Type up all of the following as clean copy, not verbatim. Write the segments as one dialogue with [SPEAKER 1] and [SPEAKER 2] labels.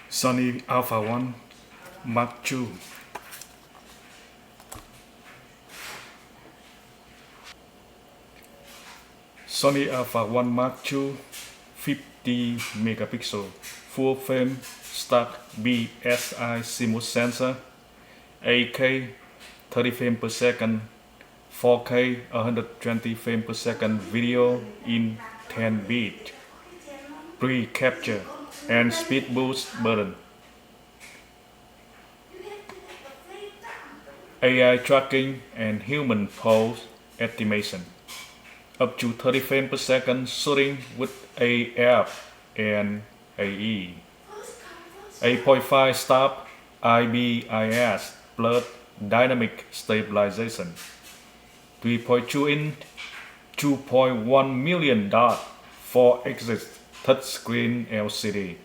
[SPEAKER 1] Sony A1 Mark II. Sony A1 Mark II 50 megapixel full frame stack BSI CMOS sensor, 8K 30 frames per second, 4K 120 frames per second video in 10 bit, pre-capture and speed boost button, AI tracking and human pose estimation, up to 30 frames per second shooting with AF and IBIS, 8.5 stop IBIS plus dynamic stabilization, 3.2 inch 2.1 million dot 4x touchscreen LCD,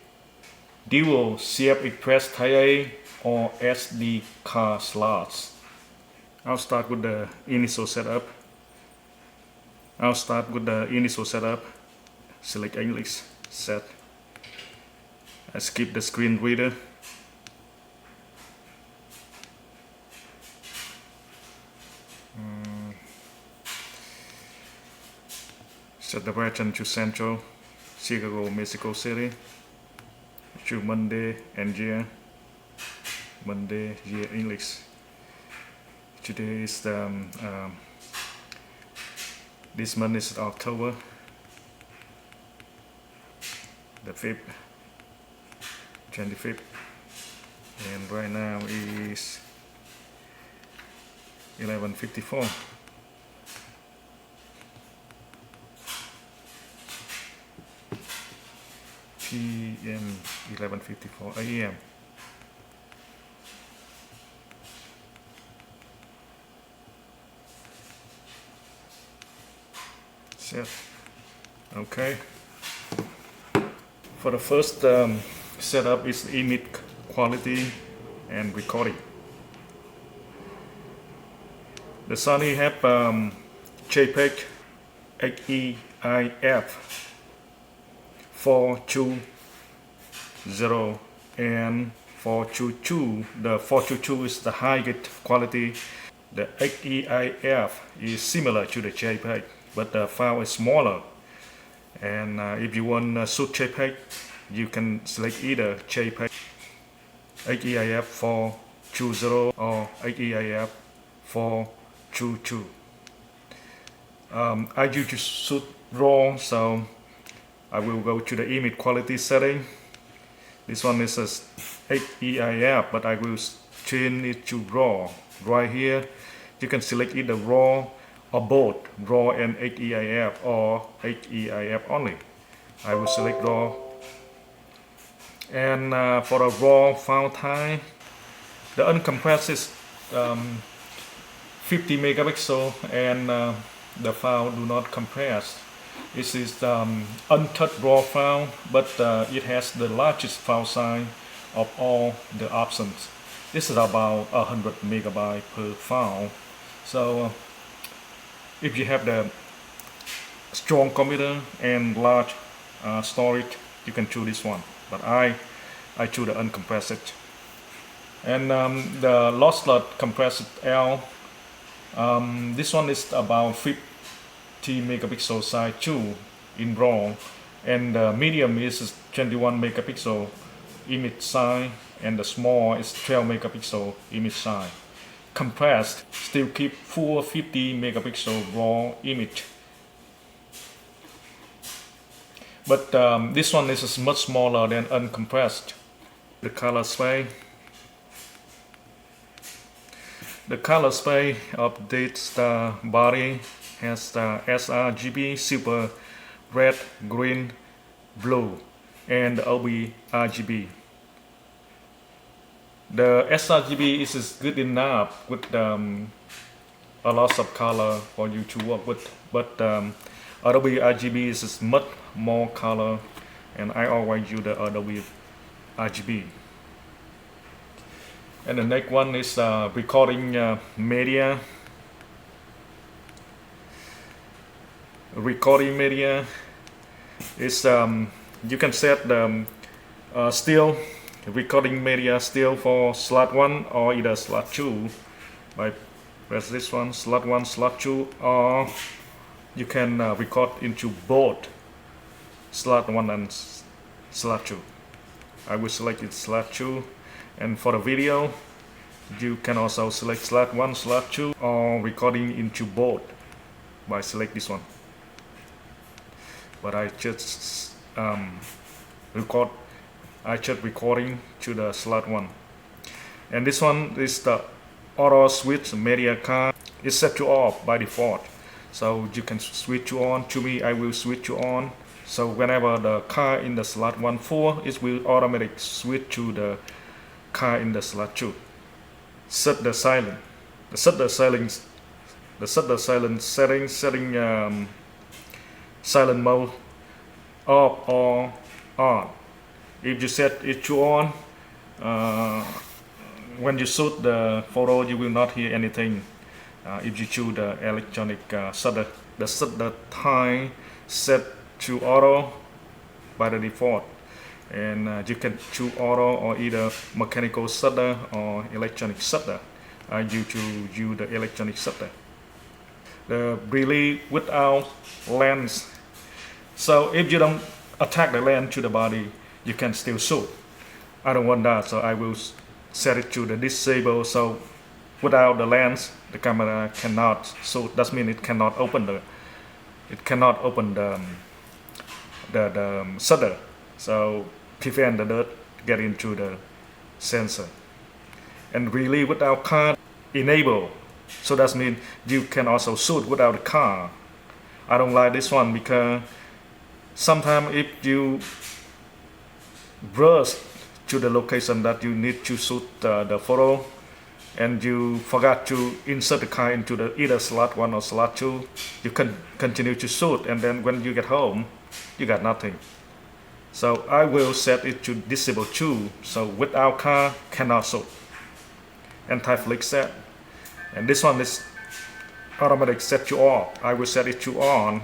[SPEAKER 1] dual CF Express Type A or SD card slots. I'll start with the initial setup. Select English, set. I skip the screen reader. Set the region to Central, Chicago, Mexico City. To Monday and year. Monday, year, English. Today is the this month is October the 5th, 25th, and right now is 11:54. PM 11:54 AM. Set. Okay. For the first setup is image quality and recording. The Sony have JPEG HEIF 420 and 422. The 422 is the highest quality. The HEIF is similar to the JPEG, but the file is smaller. And if you want to shoot JPEG, you can select either JPEG HEIF 420 or HEIF 422. I used to shoot RAW, so I will go to the image quality setting. This one is a HEIF, but I will change it to RAW. Right here, you can select either RAW or both RAW and HEIF or HEIF only. I will select RAW. And for the RAW file type, the uncompressed is 50 megapixel and the file do not compress. This is untouched RAW file, but it has the largest file size of all the options. This is about 100 megabytes per file. So if you have the strong computer and large storage, you can choose this one. But I choose the uncompressed. And the lossless compressed L, this one is about 50 megapixel size too in RAW, and the medium is 21 megapixel image size, and the small is 12 megapixel image size. Compressed still keep full 50 megapixel RAW image, but this one is much smaller than uncompressed. The color space updates the body, has the sRGB, silver, red, green, blue, and the RGB. The sRGB is good enough with a lot of color for you to work with, but RGB is much more color, and I always use the RGB. And the next one is recording media. Recording media is you can set the still recording media still for slot 1 or either slot 2 by press this one, slot 1, slot 2, or you can record into both slot 1 and slot 2. I will select it slot 2, and for the video you can also select slot 1, slot 2, or recording into both by select this one. But I just recording to the slot 1. And this one is the auto switch media card. It's set to off by default, so you can switch to on. To me, I will switch to on, so whenever the car in the slot 1 full, it will automatically switch to the car in the slot 2. Set the silent. Set the silent setting, silent mode off or on. If you set it to on, when you shoot the photo, you will not hear anything. If you choose the electronic shutter, the shutter time set to auto by the default, and you can choose auto or either mechanical shutter or electronic shutter. You choose the electronic shutter. The release without lens. So if you don't attach the lens to the body, you can still shoot. I don't want that, so I will set it to the disable. So without the lens, the camera cannot shoot. That means it cannot open the shutter. So prevent the dirt get into the sensor. And release without card enable. So that means you can also shoot without a car. I don't like this one because sometimes if you rush to the location that you need to shoot the photo and you forgot to insert the car into the either slot 1 or slot 2, you can continue to shoot, and then when you get home, you got nothing. So I will set it to disable 2, so without car cannot shoot. Anti-flick set. And this one is automatic set to off. I will set it to on.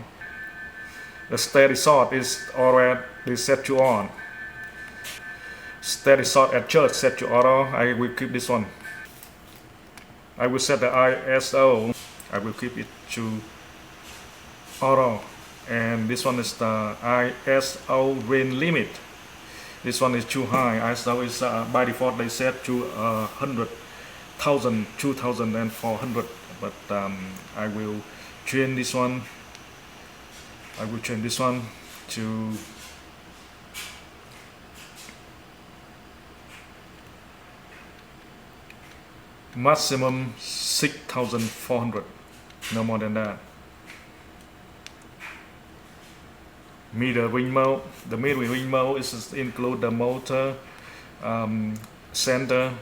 [SPEAKER 1] The steady shot is already set to on. Steady shot adjust set to auto. I will keep this one. I will set the ISO. I will keep it to auto. And this one is the ISO range limit. This one is too high. ISO is by default they set to 100,000, 2,000 and 400. But I will change this one. I will change this one to maximum 6,400, no more than that. Mirroring mode. The mirroring mode is include the motor, center,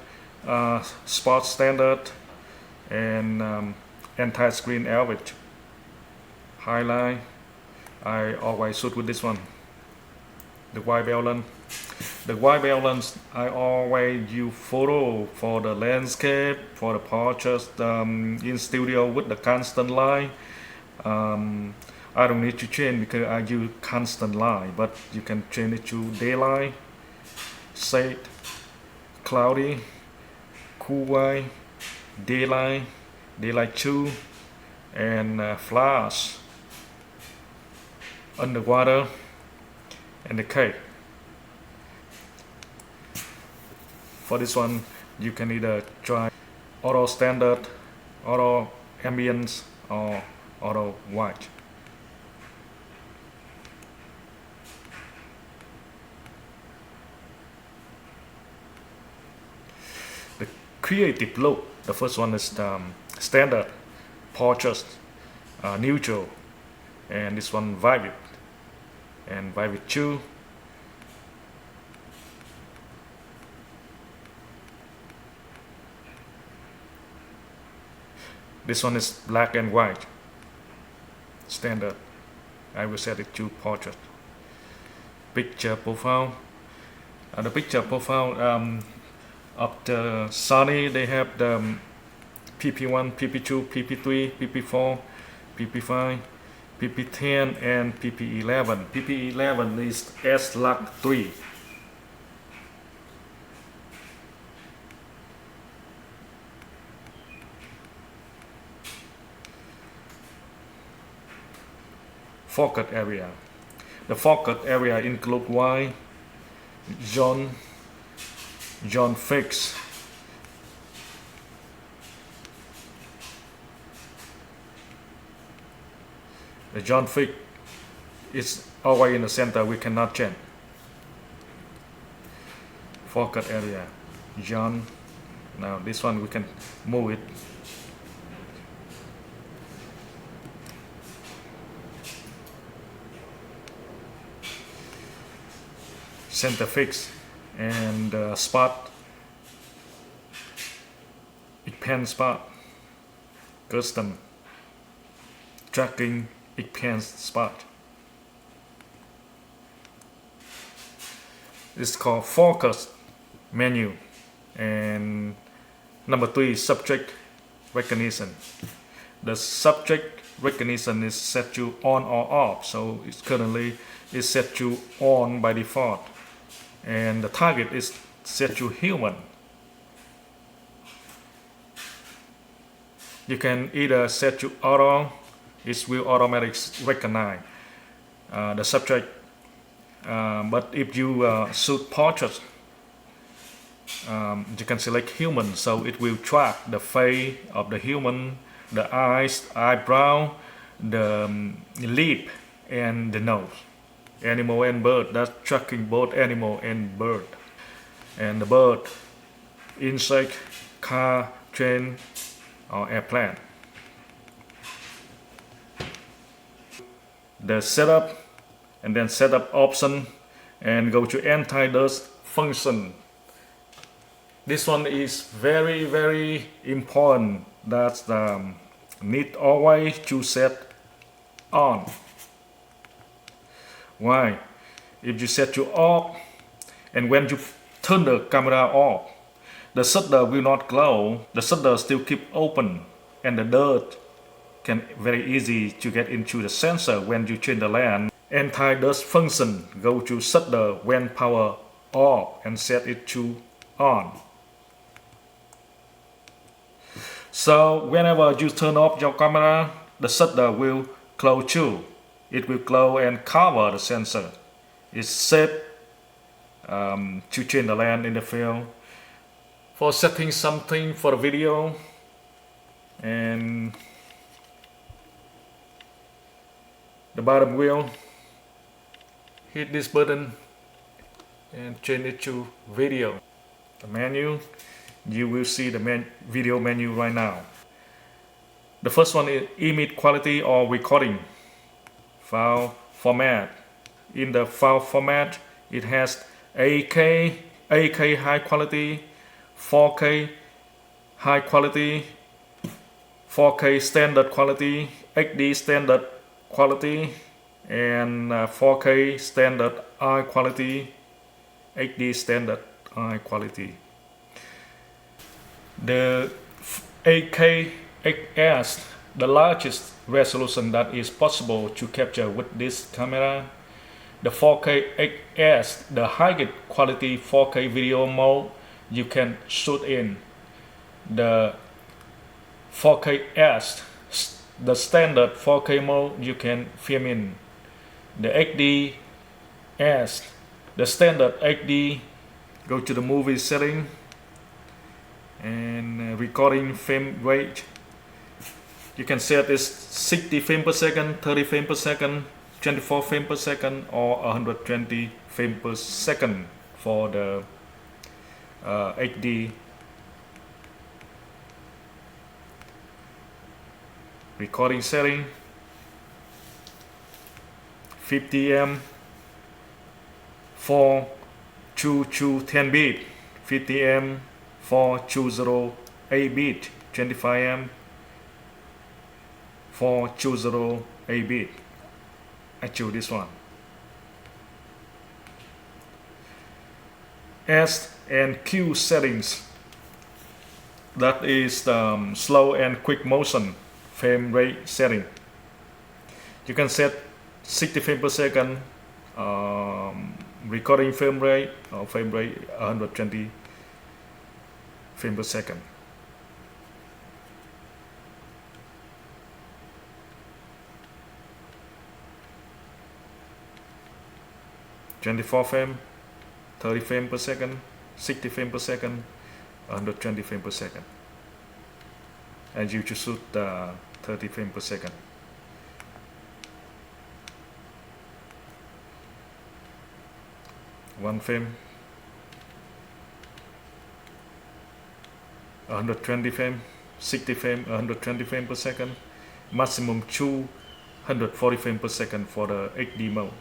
[SPEAKER 1] spot standard, and anti-screen average. Highlight. I always shoot with this one. The wide balance. The wide balance, I always use photo for the landscape, for the portraits in studio with the constant light. I don't need to change because I use constant light, but you can change it to daylight, shade, cloudy, cool white, daylight, daylight 2, and flash, underwater, and the cake. For this one, you can either try auto standard, auto ambience, or auto white. The creative look. The first one is the standard, portrait, neutral, and this one vivid, and vivid 2. This one is black and white, standard. I will set it to portrait. Picture profile. The picture profile of the Sony, they have the PP1, PP2, PP3, PP4, PP5, PP10, and PP11. PP11 is S-Log 3. focus area. The focus area include white, zone fix, the zone fix is always in the center, we cannot change. Focus area, zone. Now this one we can move it. Center fix and spot, expand spot, custom, tracking, expand spot. It's called focus menu. And number 3 is subject recognition. The subject recognition is set to on or off, so it's currently is set to on by default, and the target is set to human. You can either set to auto, it will automatically recognize the subject, but if you shoot portrait, you can select human, so it will track the face of the human, the eyes, eyebrow, the lip, and the nose. Animal and bird, that's tracking both animal and bird. And the bird, insect, car, train, or airplane. The setup, and then setup option, and go to anti-dust function. This one is very, very important. That's the need always to set on. Why? If you set to off, and when you turn the camera off, the shutter will not glow, the shutter still keep open, and the dirt can very easy to get into the sensor when you change the lens. Anti-dust function, go to shutter when power off and set it to on. So whenever you turn off your camera, the shutter will close too. It will close and cover the sensor. It's safe to change the lens in the field. For setting something for the video, and the bottom wheel, hit this button and change it to video. The menu, you will see the video menu right now. The first one is image quality or recording. File format. In the file format, it has 8K high quality, 4K high quality, 4K standard quality, HD standard quality, and 4K standard high quality, HD standard high quality. The 8K XS, the largest resolution that is possible to capture with this camera. The 4K XS, the highest quality 4K video mode you can shoot in. The 4K the standard 4K mode you can film in. The XD, the standard XD, go to the movie setting and recording frame rate. You can set this 60 frames per second, 30 frames per second, 24 frames per second, or 120 frames per second for the HD. Recording setting 50M for 10 bit, 50M for 8 bit, 25M for 8 bit. I choose this one. S and Q settings, that is the slow and quick motion frame rate setting. You can set 60 frames per second, recording frame rate, or frame rate 120 frames per second. 24 frame, 30 frames per second, 60 frames per second, 120 frames per second. And you should shoot 30 frames per second. One frame, 120 frames, 60 frames, 120 frames per second, maximum 240 frames per second for the HD mode.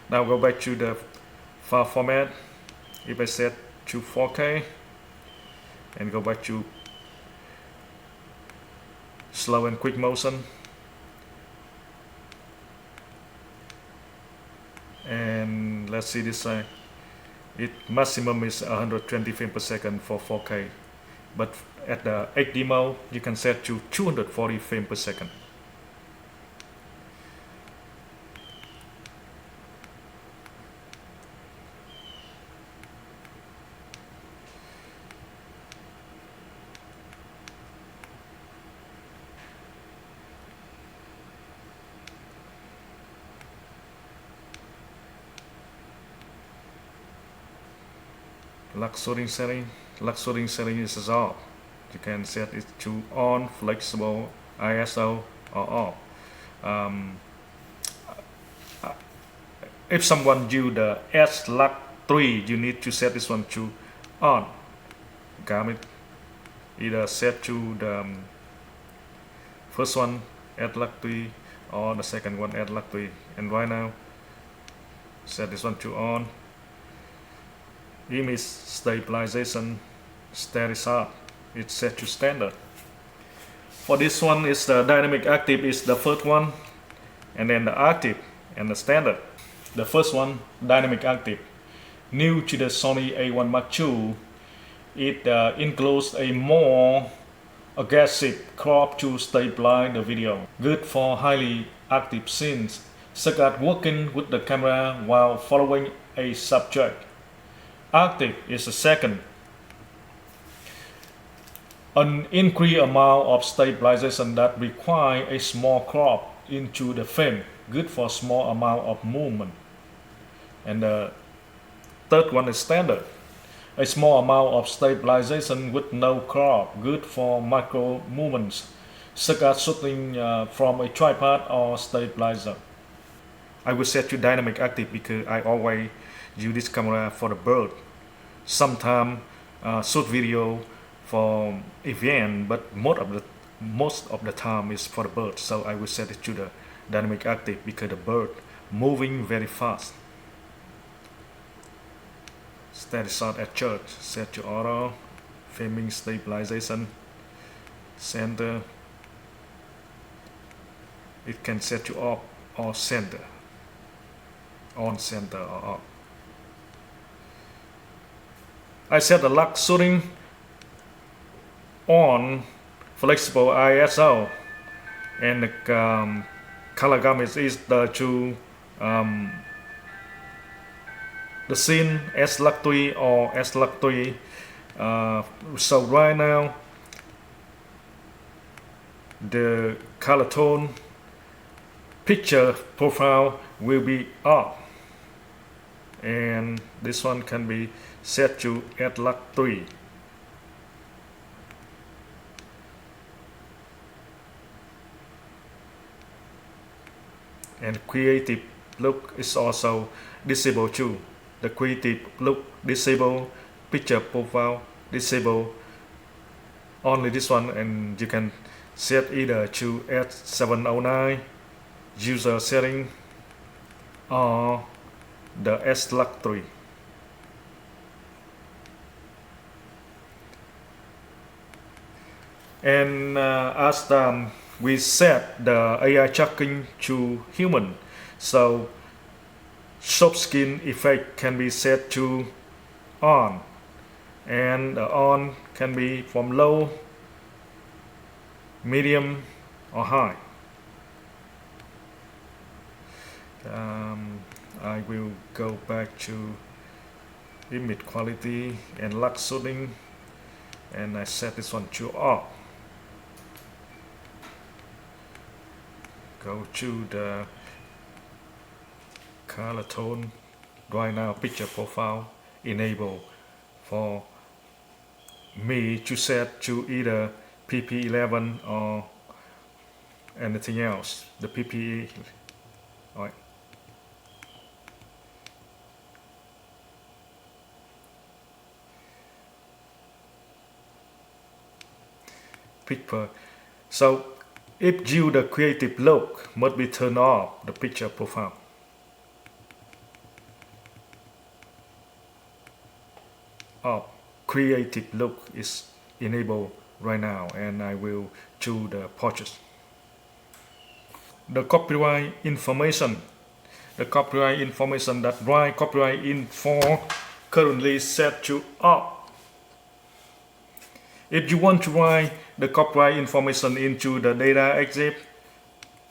[SPEAKER 1] Now go back to the file format. If I set to 4K and go back to slow and quick motion, and let's see this side, it maximum is 120 frames per second for 4K, but at the HD mode you can set to 240 frames per second. Luxury setting is off. You can set it to on, flexible, ISO, or off. If someone use the S-Lux3, you need to set this one to on. Garmin either set to the first one S-Lux3 or the second one S-Lux3. And right now, set this one to on. Image stabilization steady shot, it's set to standard. For this one is the dynamic active is the first one, and then the active and the standard. The first one, dynamic active, new to the Sony A1 Mark II. It includes a more aggressive crop to stabilize the video, good for highly active scenes such as working with the camera while following a subject. Active is the second. An increased amount of stabilization that require a small crop into the frame, good for small amount of movement. And the third one is standard. A small amount of stabilization with no crop, good for micro movements, such as shooting from a tripod or stabilizer. I will set to dynamic active because I always use this camera for the bird. Sometimes shoot video for event, but most of the time is for the bird. So I will set it to the dynamic active because the bird moving very fast. Steady shot at church, set to auto, framing stabilization, center. It can set to off or center, on, center, or off. I set the lock shooting on, flexible ISO, and the color gamut is to the scene S-Lux3 or S-Lux3. So right now the color tone picture profile will be off, and this one can be set to S-Lux3. And creative look is also disabled too. The creative look disable, picture profile disable, only this one, and you can set either to S709 user setting or the S-Lux3. And as we set the AI tracking to human, so soft skin effect can be set to on, and the on can be from low, medium, or high. I will go back to image quality and lux shooting, and I set this one to off. Go to the color tone. Right now, picture profile enable for me to set to either PP11 or anything else. The PPE. Alright. Picture. So if you the creative look must be turned off the picture profile. Creative look is enabled right now, and I will choose the portrait. The copyright information. The copyright information that write copyright info currently set to off. If you want to write the copyright information into the data exit,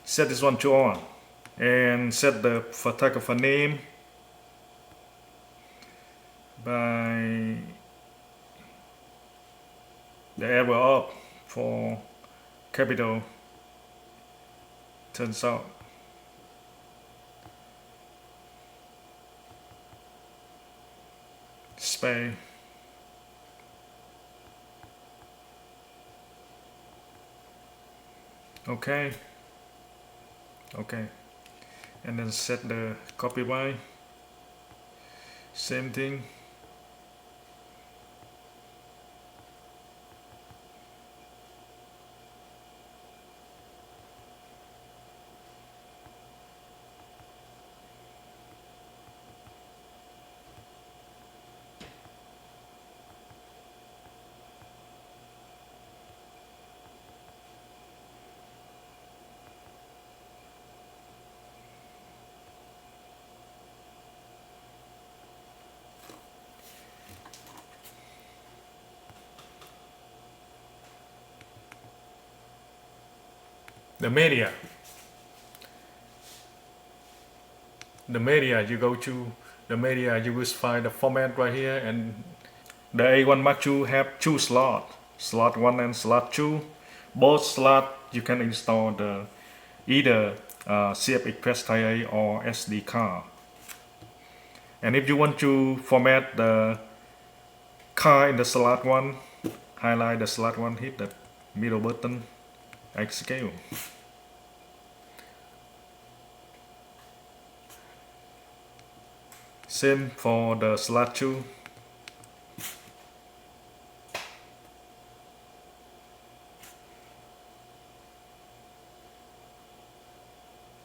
[SPEAKER 1] set this one to on and set the photographer name by the arrow up for capital. Turns out space. Okay, and then set the copyright, same thing. The media. You go to the media, you will find the format right here, and the A1 Mark II have two slots, slot 1 and slot 2. Both slots you can install the either CF Express Type A or SD card. And if you want to format the card in the slot 1, highlight the slot 1, hit the middle button, execute. Same for the slot 2.